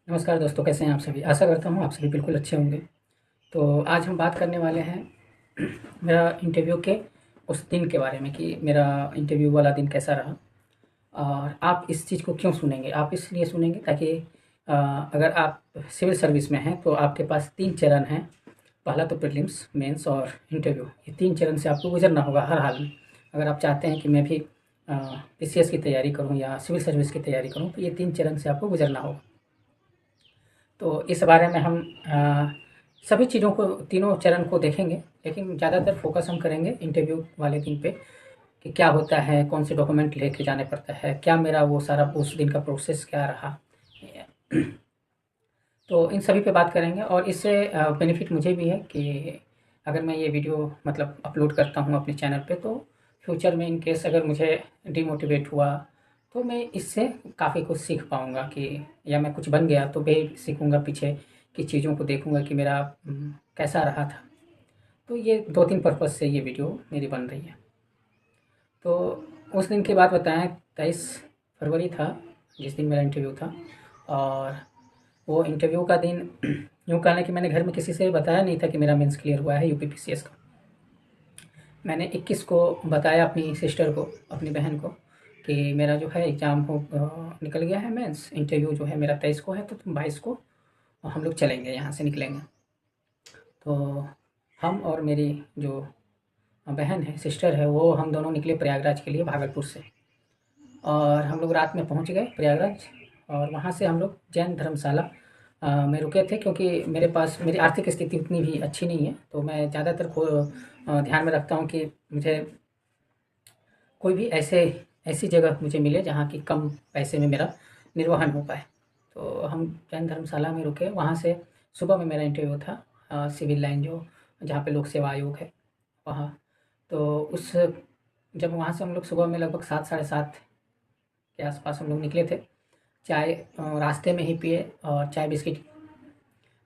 नमस्कार दोस्तों, कैसे हैं आप सभी? आशा करता हूँ आप सभी बिल्कुल अच्छे होंगे। तो आज हम बात करने वाले हैं मेरा इंटरव्यू के उस दिन के बारे में कि मेरा इंटरव्यू वाला दिन कैसा रहा। और आप इस चीज़ को क्यों सुनेंगे? आप इसलिए सुनेंगे ताकि अ, अगर आप सिविल सर्विस में हैं तो आपके पास 3 चरण हैं। पहला तो प्रीलिम्स, मेंस और इंटरव्यू। ये 3 चरण से आपको गुज़रना होगा हर हाल में। अगर आप चाहते हैं कि मैं भी पीसीएस की तैयारी करूँ या सिविल सर्विस की तैयारी करूँ तो ये 3 चरण से आपको गुज़रना होगा। तो इस बारे में हम सभी चीज़ों को, तीनों चरण को देखेंगे, लेकिन ज़्यादातर फ़ोकस हम करेंगे इंटरव्यू वाले दिन पे कि क्या होता है, कौन से डॉक्यूमेंट लेके जाने पड़ता है, क्या मेरा वो सारा उस दिन का प्रोसेस क्या रहा। तो इन सभी पे बात करेंगे और इससे बेनिफिट मुझे भी है कि अगर मैं ये वीडियो मतलब अपलोड करता हूँ अपने चैनल पे तो फ्यूचर में इन केस अगर मुझे डिमोटिवेट हुआ तो मैं इससे काफ़ी कुछ सीख पाऊँगा कि या मैं कुछ बन गया तो मैं सीखूँगा पीछे की चीज़ों को देखूँगा कि मेरा कैसा रहा था। तो ये 2-3 पर्पज़ से ये वीडियो मेरी बन रही है। तो उस दिन की बात बताएँ, 23 फरवरी था जिस दिन मेरा इंटरव्यू था। और वो इंटरव्यू का दिन यूँ कह लें कि मैंने घर में किसी से बताया नहीं था कि मेरा मेंस क्लियर हुआ है यूपीपीसीएस का। मैंने 21 को बताया अपनी सिस्टर को, अपनी बहन को कि मेरा जो है एग्ज़ाम निकल गया है मेंस, इंटरव्यू जो है मेरा 23 को है तो तुम 22 को हम लोग चलेंगे, यहाँ से निकलेंगे। तो हम और मेरी जो बहन है, सिस्टर है, वो हम दोनों निकले प्रयागराज के लिए भागलपुर से। और हम लोग रात में पहुंच गए प्रयागराज और वहां से हम लोग जैन धर्मशाला में रुके थे, क्योंकि मेरे पास मेरी आर्थिक स्थिति उतनी भी अच्छी नहीं है। तो मैं ज़्यादातर को ध्यान में रखता हूँ कि मुझे कोई भी ऐसी जगह मुझे मिले जहाँ की कम पैसे में मेरा निर्वहन हो पाए। तो हम जैन धर्मशाला में रुके, वहाँ से सुबह में मेरा इंटरव्यू था सिविल लाइन जो जहाँ पे लोक सेवा आयोग है वहाँ। तो उस जब वहाँ से हम लोग सुबह में लगभग 7 साढ़े 7 के आसपास हम लोग निकले थे। चाय रास्ते में ही पिए और चाय बिस्किट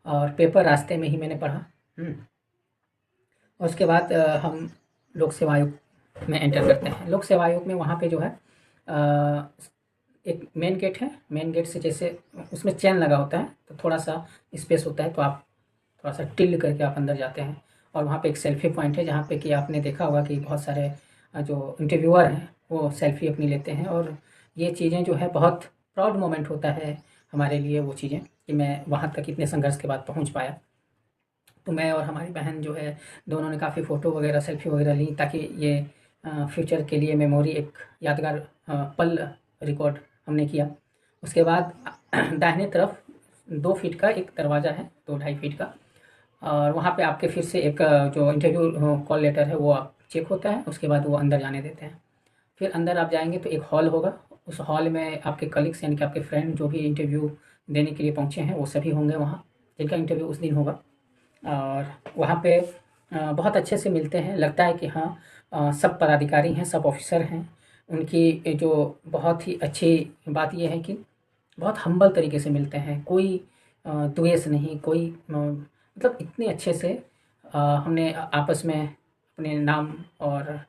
और पेपर रास्ते में ही मैंने पढ़ा। और उसके बाद हम लोक सेवा आयोग में एंटर करते हैं। लोक सेवा आयोग में वहाँ पे जो है एक मेन गेट है। मेन गेट से जैसे उसमें चेन लगा होता है तो थोड़ा सा स्पेस होता है, तो आप थोड़ा सा टिल्ड करके आप अंदर जाते हैं। और वहाँ पे एक सेल्फी पॉइंट है जहाँ पे कि आपने देखा होगा कि बहुत सारे जो इंटरव्यूअर हैं वो सेल्फी अपनी लेते हैं। और ये चीज़ें जो है बहुत प्राउड मोमेंट होता है हमारे लिए वो चीज़ें, कि मैं वहाँ तक इतने संघर्ष के बाद पहुँच पाया। तो मैं और हमारी बहन जो है दोनों ने काफ़ी फ़ोटो वगैरह, सेल्फी वगैरह ली, ताकि ये फ्यूचर के लिए मेमोरी, एक यादगार पल रिकॉर्ड हमने किया। उसके बाद दाहिने तरफ 2 फीट का एक दरवाज़ा है, 2 ढाई फीट का। और वहाँ पे आपके फिर से एक जो इंटरव्यू कॉल लेटर है वो आप चेक होता है, उसके बाद वो अंदर जाने देते हैं। फिर अंदर आप जाएँगे तो एक हॉल होगा। उस हॉल में आपके कलीग्स यानी कि आपके फ्रेंड जो भी इंटरव्यू देने के लिए पहुँचे हैं वो सभी होंगे वहाँ, जिनका इंटरव्यू उस दिन होगा। और वहाँ पे बहुत अच्छे से मिलते हैं, लगता है कि हाँ सब पदाधिकारी हैं, सब ऑफ़िसर हैं। उनकी जो बहुत ही अच्छी बात ये है कि बहुत हम्बल तरीके से मिलते हैं, कोई द्वेष नहीं, कोई मतलब इतने अच्छे से हमने आपस में अपने नाम और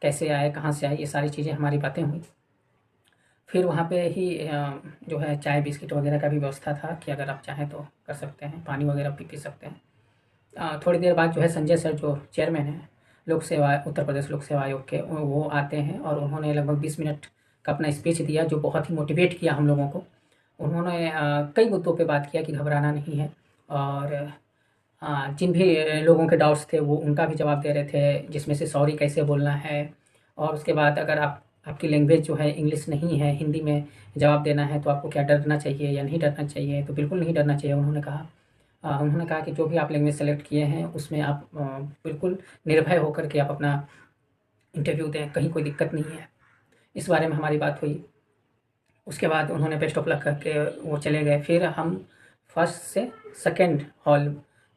कैसे आए, कहाँ से आए, ये सारी चीज़ें हमारी बातें हुई। फिर वहाँ पे ही जो है चाय बिस्किट वगैरह का भी व्यवस्था था कि अगर आप चाहें तो कर सकते हैं, पानी वगैरह भी पी सकते हैं। थोड़ी देर बाद जो है संजय सर जो चेयरमैन हैं लोक सेवा, उत्तर प्रदेश लोक सेवा आयोग के, वो आते हैं और उन्होंने लगभग 20 मिनट का अपना स्पीच दिया जो बहुत ही मोटिवेट किया हम लोगों को। उन्होंने कई मुद्दों पे बात किया कि घबराना नहीं है। और जिन भी लोगों के डाउट्स थे वो उनका भी जवाब दे रहे थे, जिसमें से सॉरी कैसे बोलना है। और उसके बाद अगर आपकी लैंग्वेज जो है इंग्लिश नहीं है, हिंदी में जवाब देना है तो आपको क्या डरना चाहिए या नहीं डरना चाहिए? तो बिल्कुल नहीं डरना चाहिए उन्होंने कहा। उन्होंने कहा कि जो भी आप लैंग्वेज सेलेक्ट किए हैं उसमें आप बिल्कुल निर्भय होकर के आप अपना इंटरव्यू दें, कहीं कोई दिक्कत नहीं है। इस बारे में हमारी बात हुई। उसके बाद उन्होंने बेस्ट ऑफ लक करके वो चले गए। फिर हम फर्स्ट से सेकंड हॉल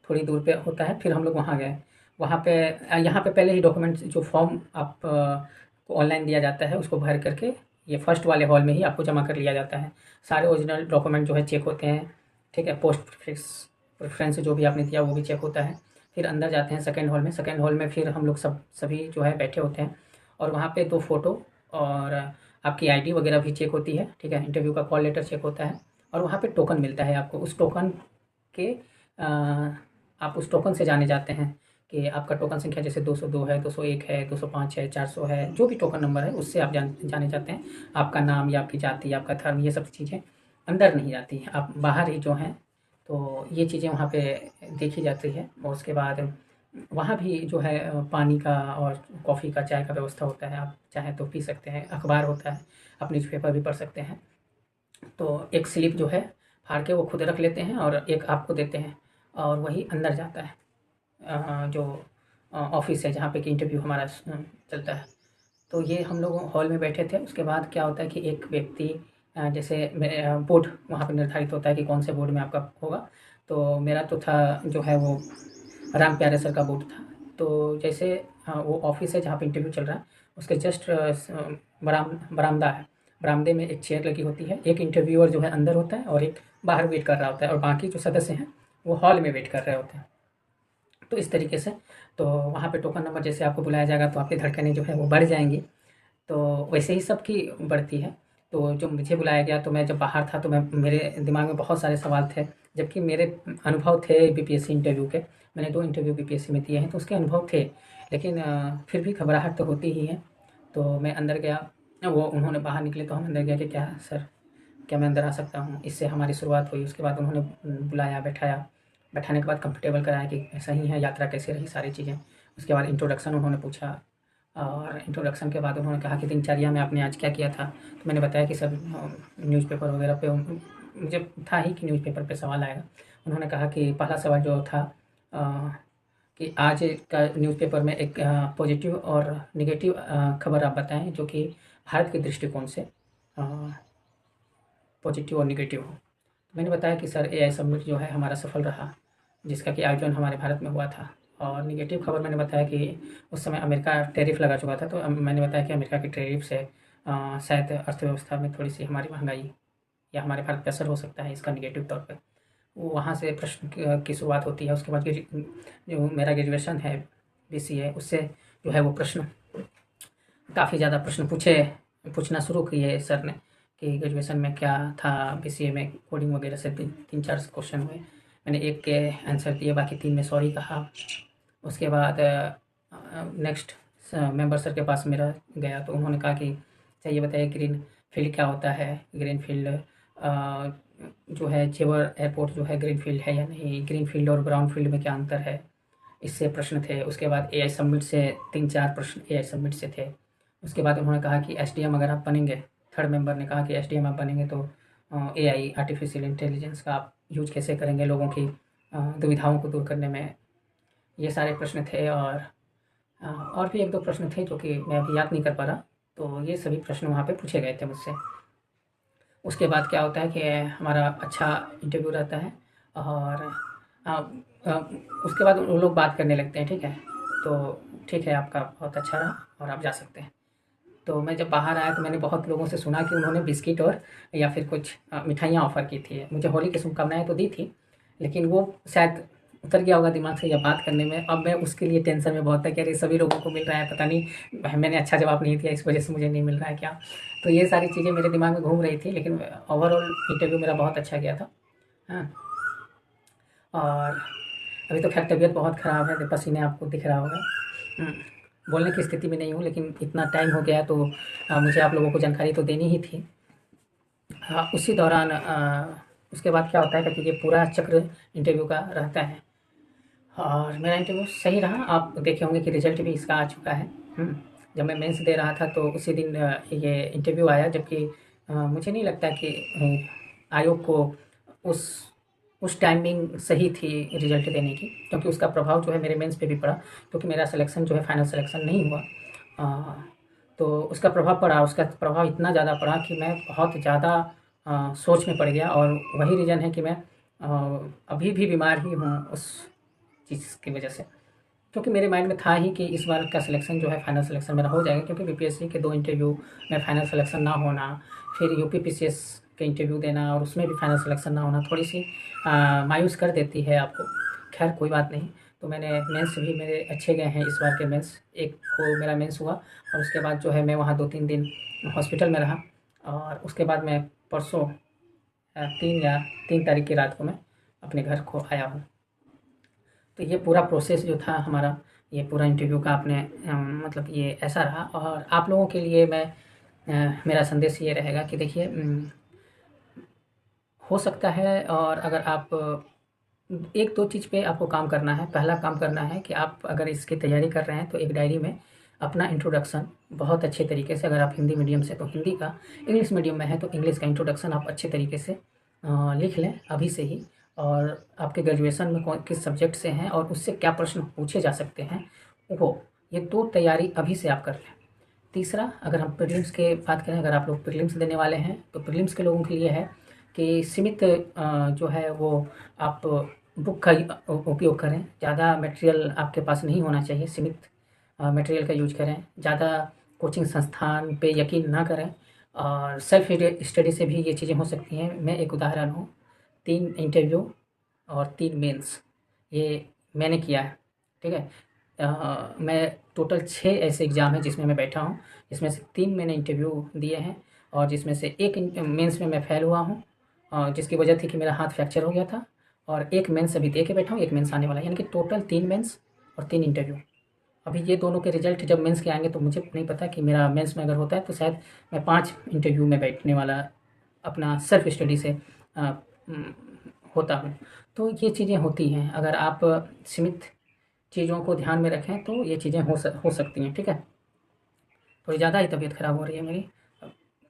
थोड़ी दूर पे होता है, फिर हम लोग वहाँ गए। वहाँ पे यहाँ पे पहले ही डॉक्यूमेंट्स जो फॉर्म आप को ऑनलाइन दिया जाता है उसको भर करके ये फर्स्ट वाले हॉल में ही आपको जमा कर लिया जाता है। सारे ओरिजिनल डॉक्यूमेंट जो है चेक होते हैं, ठीक है। पोस्ट प्रेफरेंस जो भी आपने दिया वो भी चेक होता है। फिर अंदर जाते हैं सेकंड हॉल में। सेकंड हॉल में फिर हम लोग सभी जो है बैठे होते हैं और वहाँ पे 2 फ़ोटो और आपकी आईडी वगैरह भी चेक होती है, ठीक है। इंटरव्यू का कॉल लेटर चेक होता है और वहाँ पे टोकन मिलता है आपको। उस टोकन के आप उस टोकन से जाने जाते हैं कि आपका टोकन संख्या जैसे 202 है, 201 है, 205 है, 400 है, जो भी टोकन नंबर है उससे आप जाने जाते हैं। आपका नाम या आपकी जाति, आपका धर्म, ये सब चीज़ें अंदर नहीं जाती हैं, आप बाहर ही जो हैं। तो ये चीज़ें वहाँ पे देखी जाती है। और उसके बाद वहाँ भी जो है पानी का और कॉफ़ी का, चाय का व्यवस्था होता है। आप चाहें तो पी सकते हैं, अखबार होता है, आप न्यूज़पेपर भी पढ़ सकते हैं। तो एक स्लिप जो है फाड़ के वो खुद रख लेते हैं और एक आपको देते हैं, और वही अंदर जाता है जो ऑफिस है जहाँ पे कि इंटरव्यू हमारा चलता है। तो ये हम लोग हॉल में बैठे थे। उसके बाद क्या होता है कि एक व्यक्ति जैसे बोर्ड वहाँ पे निर्धारित होता है कि कौन से बोर्ड में आपका होगा। तो मेरा तो था जो है वो राम प्यारे सर का बोर्ड था। तो जैसे वो ऑफिस है जहाँ पे इंटरव्यू चल रहा है, उसके जस्ट बरामदा है। बरामदे में एक चेयर लगी होती है, एक इंटरव्यूअर जो है अंदर होता है और एक बाहर वेट कर रहा होता है, और बाकी जो सदस्य हैं वो हॉल में वेट कर रहे होते हैं। तो इस तरीके से तो वहाँ पे टोकन नंबर जैसे आपको बुलाया जाएगा तो आपकी धड़कनें जो है वो बढ़ जाएंगी। तो वैसे ही सबकी बढ़ती है। तो जो मुझे बुलाया गया, तो मैं जब बाहर था तो मैं मेरे दिमाग में बहुत सारे सवाल थे, जबकि मेरे अनुभव थे बीपीएससी इंटरव्यू के। मैंने 2 इंटरव्यू बीपीएससी में दिए हैं, तो उसके अनुभव थे। लेकिन फिर भी घबराहट तो होती ही है। तो मैं अंदर गया, वो उन्होंने बाहर निकले तो हम अंदर गया कि क्या सर, क्या मैं अंदर आ सकता हूँ? इससे हमारी शुरुआत हुई। उसके बाद उन्होंने बुलाया, बैठाया। बैठाने के बाद कंफर्टेबल कराया कि सही है, यात्रा कैसी रही, सारी चीज़ें। उसके बाद इंट्रोडक्शन उन्होंने पूछा, और इंट्रोडक्शन के बाद उन्होंने कहा कि दिनचर्या में आपने आज क्या किया था? तो मैंने बताया कि सर न्यूज़पेपर वगैरह पे मुझे था ही कि न्यूज़पेपर पे सवाल आएगा। उन्होंने कहा कि पहला सवाल जो था अ, कि आज का न्यूज़पेपर में एक पॉजिटिव और नेगेटिव खबर आप बताएँ जो कि भारत के दृष्टिकोण से पॉजिटिव और नेगेटिव हो। तो मैंने बताया कि सर एआई समिट जो है हमारा सफल रहा, जिसका कि आयोजन हमारे भारत में हुआ था। और नेगेटिव खबर मैंने बताया कि उस समय अमेरिका टैरिफ लगा चुका था। तो मैंने बताया कि अमेरिका की टैरिफ से शायद अर्थव्यवस्था में थोड़ी-सी हमारी महँगाई या हमारे भारत पे असर हो सकता है, इसका नेगेटिव तौर पे। वो वहाँ से प्रश्न की शुरुआत होती है। उसके बाद जो मेरा ग्रेजुएशन है बीसीए, उससे जो है वो प्रश्न काफ़ी ज़्यादा प्रश्न पूछना शुरू किए सर ने कि ग्रेजुएशन में क्या था, बीसीए में कोडिंग वगैरह से 3-4 क्वेश्चन हुए। मैंने एक के आंसर दिए, बाकी 3 में सॉरी कहा। उसके बाद नेक्स्ट मेंबर सर के पास मेरा गया, तो उन्होंने कहा कि अच्छा ये बताइए ग्रीन फील्ड क्या होता है? ग्रीन फील्ड जो है जेवर एयरपोर्ट जो है ग्रीन फील्ड है या नहीं? ग्रीन फील्ड और ब्राउन फील्ड में क्या अंतर है? इससे प्रश्न थे। उसके बाद एआई समिट से 3-4 प्रश्न एआई समिट से थे। उसके बाद उन्होंने कहा कि एसडीएम अगर आप बनेंगे, थर्ड मेंबर ने कहा कि एसडीएम आप बनेंगे तो एआई आर्टिफिशियल इंटेलिजेंस का आप यूज कैसे करेंगे लोगों की दुविधाओं को दूर करने में? ये सारे प्रश्न थे। और भी 1-2 प्रश्न थे जो कि मैं अभी याद नहीं कर पा रहा। तो ये सभी प्रश्न वहाँ पे पूछे गए थे मुझसे। उसके बाद क्या होता है कि हमारा अच्छा इंटरव्यू रहता है, और अ अ, उसके बाद वो लोग बात करने लगते हैं, ठीक है? तो ठीक है, आपका बहुत अच्छा रहा और आप जा सकते हैं। तो मैं जब बाहर आया तो मैंने बहुत लोगों से सुना कि उन्होंने बिस्किट और या फिर कुछ मिठाइयाँ ऑफ़र की थी। मुझे होली की शुभकामनाएँ तो दी थी, लेकिन वो शायद उतर गया होगा दिमाग से या बात करने में। अब मैं उसके लिए टेंशन में बहुत था कि अरे सभी लोगों को मिल रहा है, पता नहीं मैंने अच्छा जवाब नहीं दिया, इस वज़ह से मुझे नहीं मिल रहा है क्या? तो ये सारी चीज़ें मेरे दिमाग में घूम रही थी, लेकिन ओवरऑल इंटरव्यू मेरा बहुत अच्छा गया था। हाँ, और अभी तो खैर तबीयत बहुत ख़राब है, पसीने आपको दिख रहा होगा। हुँ, बोलने की स्थिति में नहीं हूँ, लेकिन इतना टाइम हो गया तो मुझे आप लोगों को जानकारी तो देनी ही थी। हाँ, उसी दौरान उसके बाद क्या होता है कि ये पूरा चक्र इंटरव्यू का रहता है, और मेरा इंटरव्यू सही रहा। आप देखे होंगे कि रिज़ल्ट भी इसका आ चुका है। जब मैं मेंस दे रहा था तो उसी दिन ये इंटरव्यू आया, जबकि मुझे नहीं लगता कि आयोग को उस टाइमिंग सही थी रिज़ल्ट देने की, क्योंकि उसका प्रभाव जो है मेरे मेंस पे भी पड़ा, क्योंकि मेरा सिलेक्शन जो है फाइनल सिलेक्शन नहीं हुआ। अ, तो उसका प्रभाव पड़ा, उसका प्रभाव इतना ज़्यादा पड़ा कि मैं बहुत ज़्यादा सोच में पड़ गया, और वही रीज़न है कि मैं अभी भी बीमार ही हूँ उस चीज़ की वजह से। क्योंकि मेरे माइंड में था ही कि इस बार का सिलेक्शन जो है फाइनल सिलेक्शन मेरा हो जाएगा, क्योंकि बीपीएससी के 2 इंटरव्यू में फाइनल सिलेक्शन ना होना, फिर यूपीपीसीएस के इंटरव्यू देना और उसमें भी फाइनल सिलेक्शन ना होना, थोड़ी-सी मायूस कर देती है आपको। खैर कोई बात नहीं। तो मैंने मेंस भी मेरे अच्छे गए हैं इस बार के मेंस। एक को मेरा मेंस हुआ, और उसके बाद जो है मैं वहाँ 2-3 दिन हॉस्पिटल में रहा, और उसके बाद मैं परसों 3 तारीख की रात को मैं अपने घर को आया हूँ। तो ये पूरा प्रोसेस जो था हमारा, ये पूरा इंटरव्यू का आपने मतलब ये ऐसा रहा। और आप लोगों के लिए मैं मेरा संदेश ये रहेगा कि देखिए, हो सकता है, और अगर आप एक दो चीज़ पे आपको काम करना है। पहला काम करना है कि आप अगर इसकी तैयारी कर रहे हैं तो एक डायरी में अपना इंट्रोडक्शन बहुत अच्छे तरीके से, अगर आप हिंदी मीडियम से तो हिंदी का, इंग्लिश मीडियम में है तो इंग्लिश का इंट्रोडक्शन आप अच्छे तरीके से लिख लें अभी से ही। और आपके ग्रेजुएशन में कौन किस सब्जेक्ट से हैं और उससे क्या प्रश्न पूछे जा सकते हैं, वो ये 2 तैयारी अभी से आप कर लें। तीसरा, अगर हम प्रीलिम्स की बात करें, अगर आप लोग प्रीलिम्स देने वाले हैं तो प्रीलिम्स के लोगों के लिए है कि सीमित जो है वो आप बुक का उपयोग करें। ज़्यादा मटेरियल आपके पास नहीं होना चाहिए, सीमित मटेरियल का यूज करें। ज़्यादा कोचिंग संस्थान पे यकीन ना करें, और सेल्फ स्टडी से भी ये चीज़ें हो सकती हैं। मैं एक उदाहरण हूँ, 3 इंटरव्यू और 3 मेंस ये मैंने किया है, ठीक है। मैं टोटल 6 ऐसे एग्ज़ाम हैं जिसमें मैं बैठा हूँ, जिसमें से 3 मैंने इंटरव्यू दिए हैं, और जिसमें से 1 मेंस में मैं फ़ेल हुआ हूँ, जिसकी वजह थी कि मेरा हाथ फ्रैक्चर हो गया था। और 1 मेंस अभी दे के बैठा हूँ, 1 मेंस आने वाला है, यानी कि टोटल 3 मेंस और 3 इंटरव्यू। अभी ये दोनों के रिजल्ट जब मेंस के आएँगे तो मुझे नहीं पता कि मेरा मेंस में अगर होता है तो शायद मैं 5 इंटरव्यू में बैठने वाला अपना सेल्फ स्टडी से अ, उम, होता हूँ। तो ये चीज़ें होती हैं, अगर आप सीमित चीज़ों को ध्यान में रखें तो ये चीज़ें हो सकती हैं, ठीक है। थोड़ी ज़्यादा ही तबीयत ख़राब हो रही है मेरी,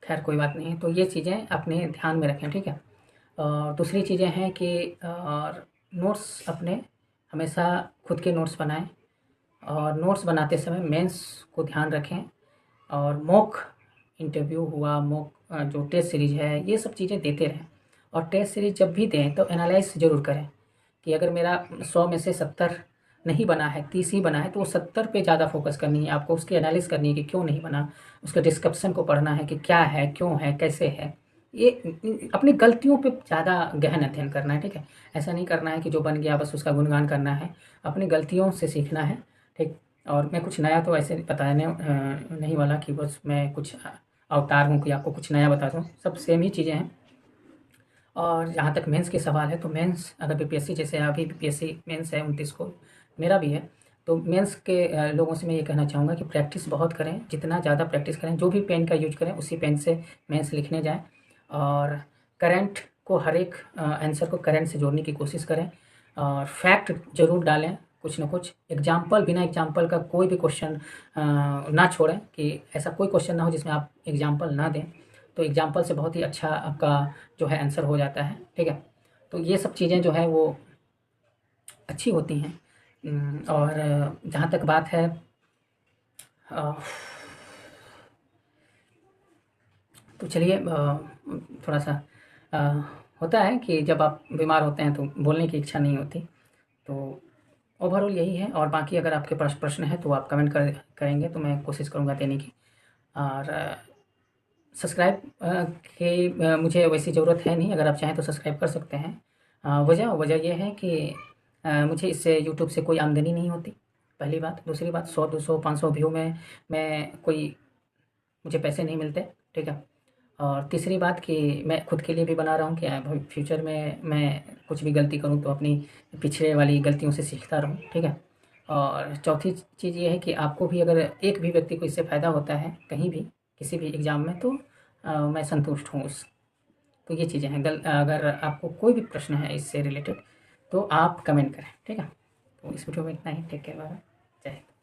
खैर कोई बात नहीं है। तो ये चीज़ें अपने ध्यान में रखें, ठीक है। और दूसरी चीज़ें हैं कि और नोट्स अपने हमेशा खुद के नोट्स बनाएँ, और नोट्स बनाते समय मेंस को ध्यान रखें। और मॉक इंटरव्यू हुआ, मॉक जो टेस्ट सीरीज़ है, ये सब चीज़ें देते रहें। और टेस्ट सीरीज़ जब भी दें तो एनालाइज़ ज़रूर करें कि अगर मेरा 100 में से 70 नहीं बना है, 30 ही बना है, तो वो 70 पे ज़्यादा फ़ोकस करनी है आपको, उसकी एनालिसिस करनी है कि क्यों नहीं बना, उसके डिस्क्रिप्शन को पढ़ना है कि क्या है, क्यों है, कैसे है। ये अपनी गलतियों पे ज़्यादा गहन अध्ययन करना है, ठीक है। ऐसा नहीं करना है कि जो बन गया बस उसका गुणगान करना है, अपनी गलतियों से सीखना है, ठीक। और मैं कुछ नया तो ऐसे बताने नहीं वाला कि बस मैं कुछ अवतार हूँ कि आपको कुछ नया बता दूँ, सब सेम ही चीज़ें हैं। और जहाँ तक मेंस के सवाल है तो मेंस अगर बीपीएससी, जैसे अभी बीपीएससी मेंस है 29 को, मेरा भी है, तो मेंस के लोगों से मैं ये कहना चाहूँगा कि प्रैक्टिस बहुत करें, जितना ज़्यादा प्रैक्टिस करें, जो भी पेन का यूज करें उसी पेन से मेंस लिखने जाएँ। और करंट को, हर एक आंसर को करंट से जोड़ने की कोशिश करें, और फैक्ट ज़रूर डालें, कुछ ना कुछ एग्जाम्पल, बिना एग्जाम्पल का कोई भी क्वेश्चन ना छोड़ें, कि ऐसा कोई क्वेश्चन ना हो जिसमें आप एग्जाम्पल ना दें। तो एग्जाम्पल से बहुत ही अच्छा आपका जो है आंसर हो जाता है, ठीक है। तो ये सब चीज़ें जो है वो अच्छी होती हैं। और जहाँ तक बात है अ, तो चलिए, थोड़ा-सा अ, होता है कि जब आप बीमार होते हैं तो बोलने की इच्छा नहीं होती। तो ओवरऑल यही है, और बाकी अगर आपके पास प्रश्न है तो आप कमेंट करेंगे तो मैं कोशिश करूँगा देने की। और सब्सक्राइब की मुझे वैसी ज़रूरत है नहीं, अगर आप चाहें तो सब्सक्राइब कर सकते हैं। वजह वजह ये है कि मुझे इससे यूट्यूब से कोई आमदनी नहीं होती, पहली बात। दूसरी बात, 100, 200, 500 व्यू में मैं कोई, मुझे पैसे नहीं मिलते, ठीक है। और तीसरी बात कि मैं खुद के लिए भी बना रहा हूँ कि फ्यूचर में मैं कुछ भी गलती करूँ तो अपनी पिछले वाली गलतियों से सीखता रहूँ, ठीक है। और चौथी चीज़ ये है कि आपको भी, अगर एक भी व्यक्ति को इससे फ़ायदा होता है कहीं भी, किसी भी एग्ज़ाम में, तो मैं संतुष्ट हूँ उस। तो ये चीज़ें हैं। अगर आपको कोई भी प्रश्न है इससे रिलेटेड तो आप कमेंट करें, ठीक है। तो इस वीडियो में इतना ही। टेक केयर, बाय बाय, जय हिंद।